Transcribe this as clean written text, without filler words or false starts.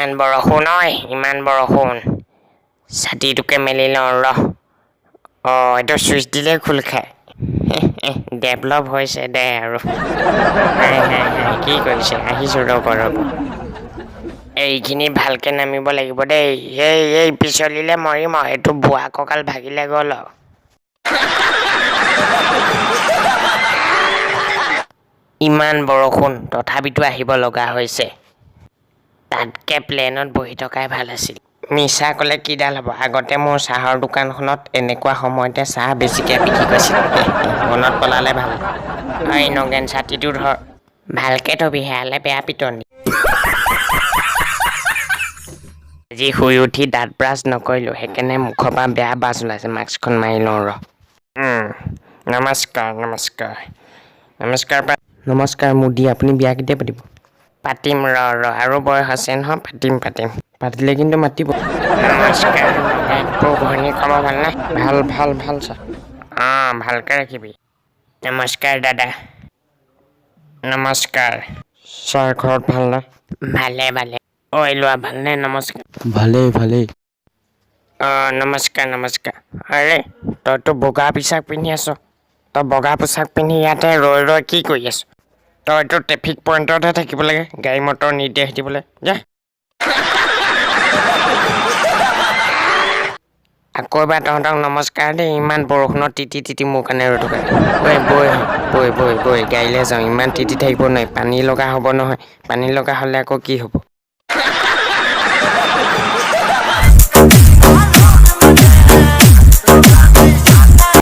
ইমান বৰষুণ ঐ ইমান বৰষুণ ছাতিটোকে মেলি লওঁ ৰহ এইটো ছুইচ দিলেই খোল খায় ডেভেলপ হৈছে দে আৰু কি কৰিছে আহিছোঁ ৰ'ব এইখিনি ভালকৈ নামিব লাগিব দেই এই পিছলিলে মৰিম এইটো বোৱা কঁকাল ভাগিলে গ'ল ইমান বৰষুণ তথাপিতো আহিব লগা হৈছে তাতকৈ প্লেনত বহি থকাই ভাল আছিল মিছা ক'লে কিডাল হ'ব আগতে মোৰ চাহৰ দোকানখনত এনেকুৱা সময়তে চাহ বেছিকৈ বিক্ৰী কৰিছিল মনত পেলালে ভাল হয় নগেন ছাতিটো ধৰ ভালকৈ থবি হেৰালে বেয়া পিটনি আজি শুই উঠি দাঁত ব্ৰাছ নকৰিলোঁ সেইকাৰণে মুখৰ পৰা বেয়া বাছ ওলাইছে মাস্কখন মাৰি লওঁ ৰ নমস্কাৰ নমস্কাৰ নমস্কাৰ নমস্কাৰ মোদী আপুনি বিয়া কেতিয়া পাতিব পাতিম ৰ আৰু বয়স আছে নহয় পাতিম পাতিলে কিন্তু মাতিব নমস্কাৰ ঘনী খবৰ ভালনে ভাল ছাৰ ভালকৈ ৰাখিবি নমস্কাৰ দাদা নমস্কাৰ ছাৰ ঘৰত ভালনে ভালে লোৱা ভালনে নমস্কাৰ ভালেই নমস্কাৰ আৰে তইতো বগা পোছাক পিন্ধি আছ তই বগা পোছাক পিন্ধি ইয়াতে ৰৈ কি কৰি আছ তইতো ট্ৰেফিক পইণ্টতহে থাকিব লাগে গাড়ী মটৰ নিৰ্দেশ দিবলৈ যা আকৌ এবাৰ তহঁতক নমস্কাৰ দেই ইমান বৰষুণত তিতি মোৰ কাৰণে ৰৈ থকা বৈ গাড়ীলৈ যাওঁ ইমান তিতি থাকিব নোৱাৰি পানী লগা হ'ব নহয় পানী লগা হ'লে আকৌ কি হ'ব